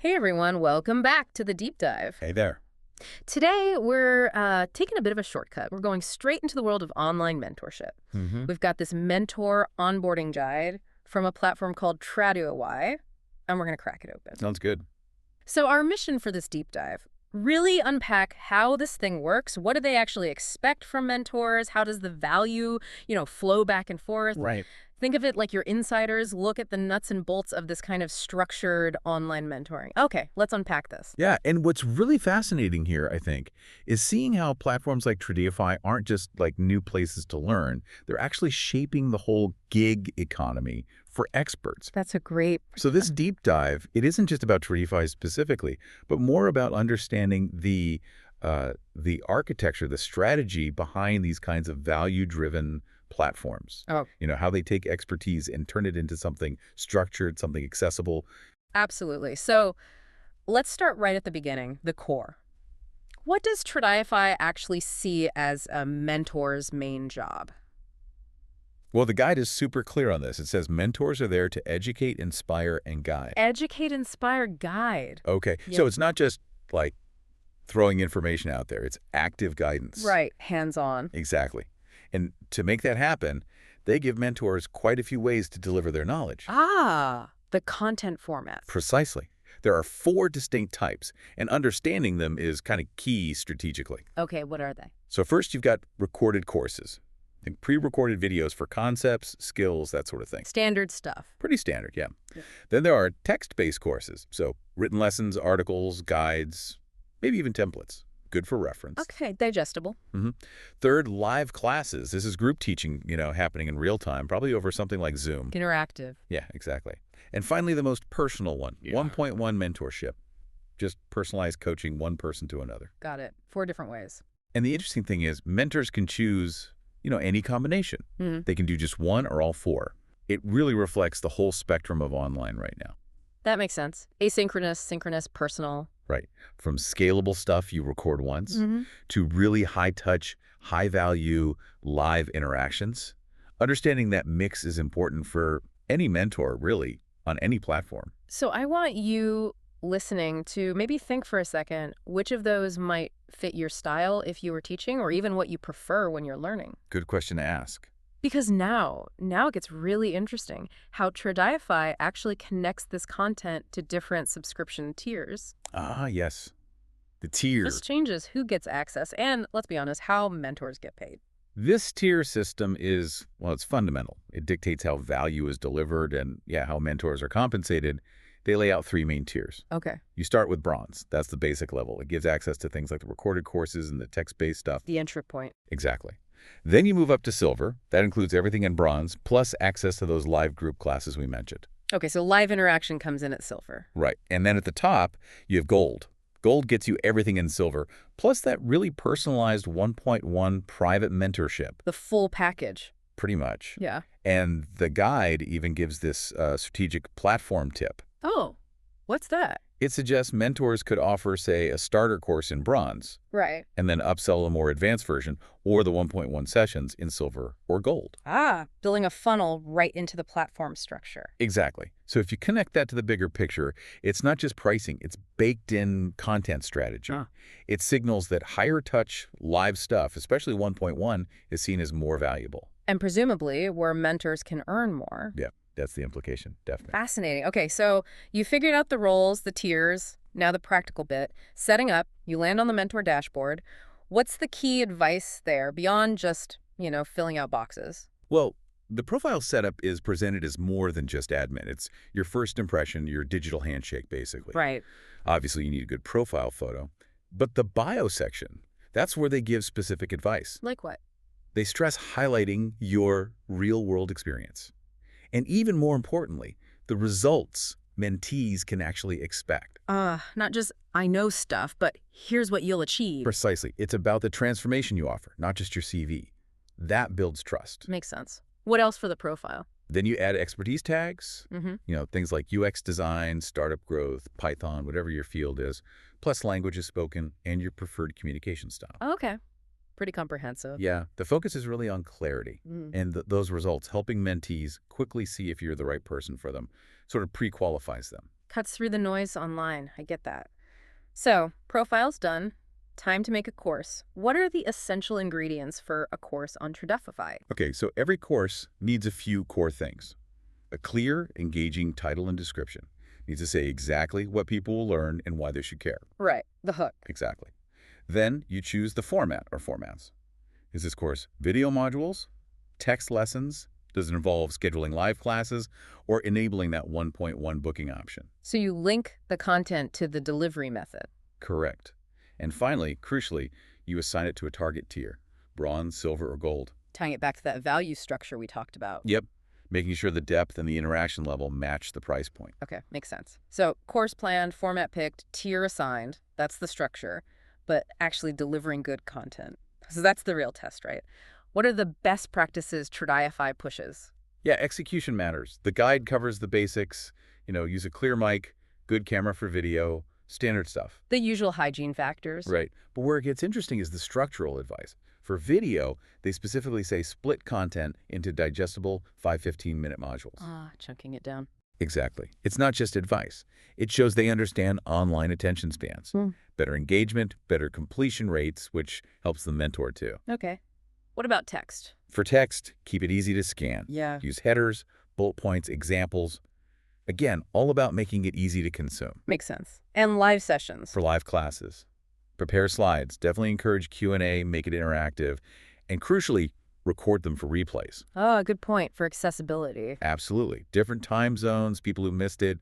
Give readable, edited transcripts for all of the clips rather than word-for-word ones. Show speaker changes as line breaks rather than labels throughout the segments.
Hey everyone, welcome back to the deep dive.
Hey there.
Today we're taking a bit of a shortcut. We're going straight into the world of online mentorship. We've got this mentor onboarding guide from a platform called TRADIIFY, and we're going to crack it open.
Sounds good.
So our mission for this deep dive, really unpack how this thing works. What do they actually expect from mentors? How does the value, flow back and forth?
Right.
Think of it like your insiders look at the nuts and bolts of this kind of structured online mentoring. Okay, let's unpack this.
Yeah, and what's really fascinating here, I think, is seeing how platforms like TRADIIFY aren't just like new places to learn. They're actually shaping the whole gig economy for experts.
That's a great...
So this deep dive, it isn't just about TRADIIFY specifically, but more about understanding the architecture, the strategy behind these kinds of value-driven platforms.
Oh,
How they take expertise and turn it into something structured, something accessible.
absolutely. So let's start right at the beginning, the core. What does TRADIIFY actually see as a mentor's main job?
Well, the guide is super clear on this. It says mentors are there to educate, inspire, and guide.
Educate, inspire, guide.
Okay, so it's not just like throwing information out there. It's active guidance.
Right, hands-on.
Exactly. And to make that happen, they give mentors quite a few ways to deliver their knowledge.
Ah, the content formats.
Precisely. There are 4 distinct types, and understanding them is kind of key strategically.
Okay, what are they?
So first, you've got recorded courses. Think pre-recorded videos for concepts, skills, that sort of thing.
Standard stuff.
Pretty standard, yeah.
Yeah.
Then there are text-based courses, so written lessons, articles, guides, maybe even templates. Good for reference.
Okay, digestible.
Third, live classes. This is group teaching, happening in real time, probably over something like Zoom.
Interactive.
Yeah, exactly. And finally, the most personal one, 1.1 mentorship. Just personalized coaching one person to another.
Got it. 4 different ways.
And the interesting thing is mentors can choose, any combination. They can do just one or all 4. It really reflects the whole spectrum of online right now.
That makes sense. Asynchronous, synchronous, personal.
Right. From scalable stuff you record once to really high-touch, high-value live interactions. Understanding that mix is important for any mentor, really, on any platform.
So I want you listening to maybe think for a second which of those might fit your style if you were teaching, or even what you prefer when you're learning.
Good question to ask.
Because now it gets really interesting how TRADIIFY actually connects this content to different subscription tiers.
Ah, yes. The tier.
This changes who gets access and, let's be honest, how mentors get paid.
This tier system is, well, it's fundamental. It dictates how value is delivered and, how mentors are compensated. They lay out 3 main tiers.
Okay.
You start with bronze. That's the basic level. It gives access to things like the recorded courses and the text-based stuff.
The entry point.
Exactly. Then you move up to silver. That includes everything in bronze, plus access to those live group classes we mentioned.
Okay, so live interaction comes in at silver.
Right. And then at the top, you have gold. Gold gets you everything in silver, plus that really personalized 1.1 private mentorship.
The full package.
Pretty much.
Yeah.
And the guide even gives this strategic platform tip.
Oh, what's that?
It suggests mentors could offer, say, a starter course in bronze,
Right.
and then upsell a more advanced version, or the 1.1 sessions in silver or gold.
Ah, building a funnel right into the platform structure.
Exactly. So if you connect that to the bigger picture, it's not just pricing, it's baked-in content strategy. It signals that higher-touch live stuff, especially 1.1, is seen as more valuable.
And presumably where mentors can earn more.
Yeah, that's the implication, definitely.
Fascinating. Okay, so you figured out the roles, the tiers, now the practical bit. Setting up, you land on the mentor dashboard. What's the key advice there beyond just, filling out boxes?
Well, the profile setup is presented as more than just admin. It's your first impression, your digital handshake, basically.
Right.
Obviously, you need a good profile photo. But the bio section, that's where they give specific advice.
Like what?
They stress highlighting your real-world experience. And even more importantly, the results mentees can actually expect.
Not just, I know stuff, but here's what you'll achieve.
Precisely. It's about the transformation you offer, not just your CV. That builds trust.
Makes sense. What else for the profile?
Then you add expertise tags, things like UX design, startup growth, Python, whatever your field is, plus languages spoken and your preferred communication style.
Okay. Pretty comprehensive.
Yeah, the focus is really on clarity and those results, helping mentees quickly see if you're the right person for them, sort of pre-qualifies them.
Cuts through the noise online. I get that. So, profile's done. Time to make a course. What are the essential ingredients for a course on TRADIIFY?
Okay, so every course needs a few core things. A clear, engaging title and description. Needs to say exactly what people will learn and why they should care.
Right, the hook.
Exactly. Then you choose the format or formats. Is this course video modules, text lessons? Does it involve scheduling live classes or enabling that 1.1 booking option?
So you link the content to the delivery method.
Correct. And finally, crucially, you assign it to a target tier, bronze, silver, or gold.
Tying it back to that value structure we talked about.
Yep. Making sure the depth and the interaction level match the price point.
Okay, makes sense. So course planned, format picked, tier assigned. That's the structure. But actually delivering good content. So that's the real test, right? What are the best practices TRADIIFY pushes?
Yeah, execution matters. The guide covers the basics. Use a clear mic, good camera for video, standard stuff.
The usual hygiene factors.
Right. But where it gets interesting is the structural advice. For video, they specifically say split content into digestible 5-15-minute modules.
Chunking it down.
Exactly. It's not just advice. It shows they understand online attention spans. Better engagement, better completion rates, which helps the mentor too.
Okay. What about text?
For text, keep it easy to scan.
Yeah.
Use headers, bullet points, examples. Again, all about making it easy to consume.
Makes sense. And live sessions.
For live classes. Prepare slides. Definitely encourage Q&A, make it interactive. And crucially, record them for replays.
Oh, good point for accessibility.
Absolutely. Different time zones, people who missed it,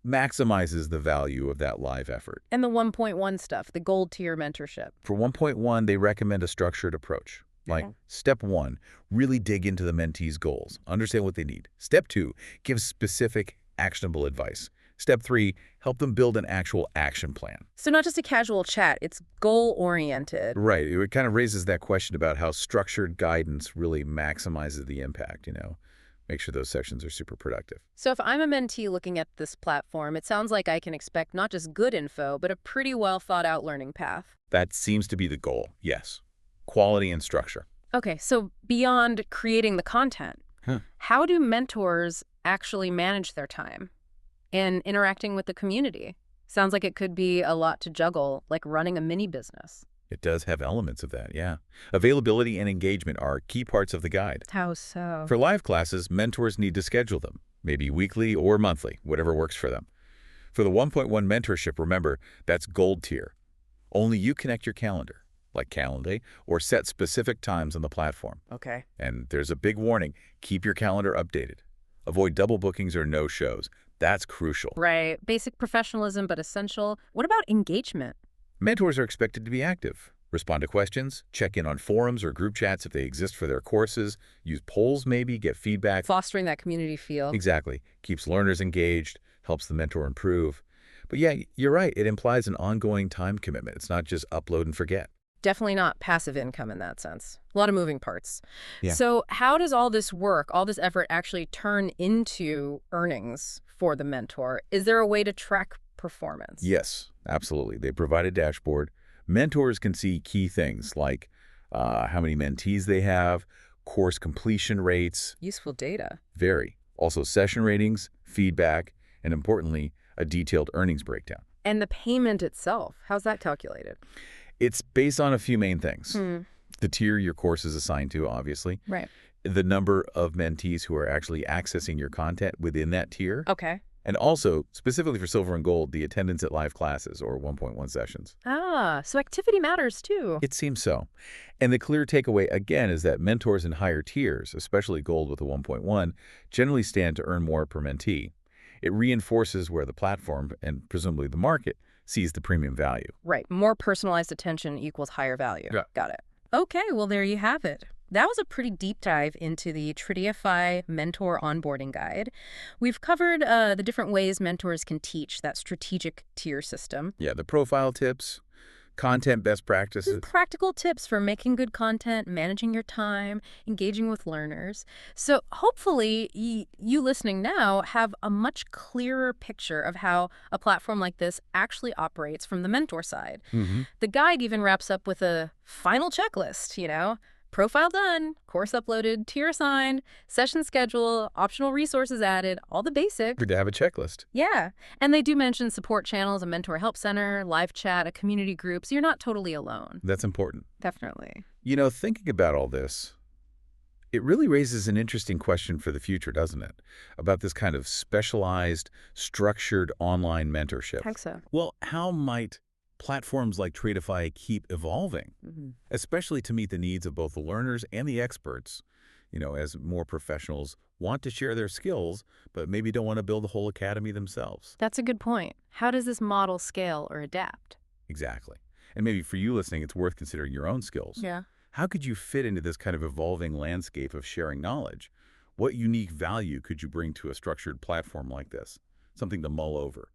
maximizes the value of that live effort.
And the 1.1 stuff, the gold tier mentorship.
For 1.1, they recommend a structured approach. Like, step 1, really dig into the mentee's goals. Understand what they need. Step 2, give specific, actionable advice. Step 3, help them build an actual action plan.
So not just a casual chat, it's goal-oriented.
Right. It kind of raises that question about how structured guidance really maximizes the impact, Make sure those sections are super productive.
So if I'm a mentee looking at this platform, it sounds like I can expect not just good info, but a pretty well-thought-out learning path.
That seems to be the goal, yes. Quality and structure.
Okay, so beyond creating the content, how do mentors actually manage their time and interacting with the community? Sounds like it could be a lot to juggle, like running a mini business.
It does have elements of that, yeah. Availability and engagement are key parts of the guide.
How so?
For live classes, mentors need to schedule them, maybe weekly or monthly, whatever works for them. For the 1.1 mentorship, remember, that's gold tier. Only you connect your calendar, like Calendly, or set specific times on the platform.
Okay.
And there's a big warning. Keep your calendar updated. Avoid double bookings or no-shows. That's crucial.
Right. Basic professionalism, but essential. What about engagement?
Mentors are expected to be active. Respond to questions, check in on forums or group chats if they exist for their courses, use polls maybe, get feedback.
Fostering that community feel.
Exactly. Keeps learners engaged, helps the mentor improve. But yeah, you're right. It implies an ongoing time commitment. It's not just upload and forget.
Definitely not passive income in that sense. A lot of moving parts.
Yeah.
So how does all this work, all this effort actually turn into earnings for the mentor? Is there a way to track performance?
Yes, absolutely. They provide a dashboard. Mentors can see key things like how many mentees they have, course completion rates.
Useful data.
Very. Also session ratings, feedback, and importantly, a detailed earnings breakdown.
And the payment itself, how's that calculated?
It's based on a few main things. The tier your course is assigned to, obviously.
Right.
The number of mentees who are actually accessing your content within that tier.
Okay.
And also, specifically for Silver and Gold, the attendance at live classes or 1.1 sessions.
So activity matters too.
It seems so. And the clear takeaway, again, is that mentors in higher tiers, especially Gold with a 1.1, generally stand to earn more per mentee. It reinforces where the platform, and presumably the market, sees the premium value.
Right. More personalized attention equals higher value.
Yeah.
Got it. Okay, well, there you have it. That was a pretty deep dive into the TRADIIFY Mentor Onboarding Guide. We've covered the different ways mentors can teach that strategic tier system.
Yeah, the profile tips, content best practices.
Practical tips for making good content, managing your time, engaging with learners. So hopefully you listening now have a much clearer picture of how a platform like this actually operates from the mentor side. The guide even wraps up with a final checklist, Profile done, course uploaded, tier assigned, session schedule, optional resources added, all the basics.
Good to have a checklist.
Yeah. And they do mention support channels, a mentor help center, live chat, a community group, so you're not totally alone.
That's important.
Definitely.
You know, thinking about all this, it really raises an interesting question for the future, doesn't it? About this kind of specialized, structured online mentorship.
I think so.
Well, how might platforms like TRADIIFY keep evolving, especially to meet the needs of both the learners and the experts, you know, as more professionals want to share their skills, but maybe don't want to build a whole academy themselves?
That's a good point. How does this model scale or adapt?
Exactly. And maybe for you listening, it's worth considering your own skills.
Yeah.
How could you fit into this kind of evolving landscape of sharing knowledge? What unique value could you bring to a structured platform like this? Something to mull over.